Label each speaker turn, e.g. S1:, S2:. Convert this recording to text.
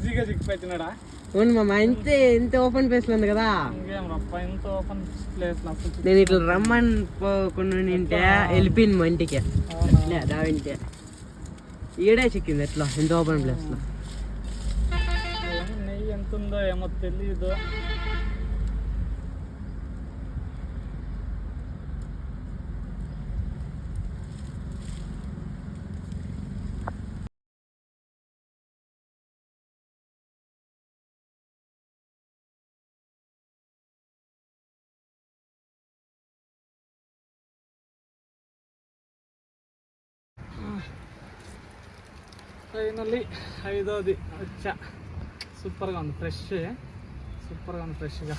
S1: ఈజీగా చిక్కిపోతున్నాడా?
S2: అవును మామ, ఇంత ఓపెన్ ప్లేస్ లో ఉంది కదా.
S1: ఇంకేం రప్ప, ఇంత ఓపెన్ ప్లేస్
S2: నేను ఇట్లా రమ్మని కొన్ని నింటే వెళ్ళిపోయింది మా ఇంటికి. రావింటే ఈడే చిక్కింది ఎట్లా ఇంత ఓపెన్ ప్లేస్ లో.
S1: నెయ్యి ఎంత ఉందో ఏమో తెలీదు. ఫైనల్లీ 5వది వచ్చా. సూపర్గా ఉంది, ఫ్రెష్గా ఉంది ఫ్రెష్గా.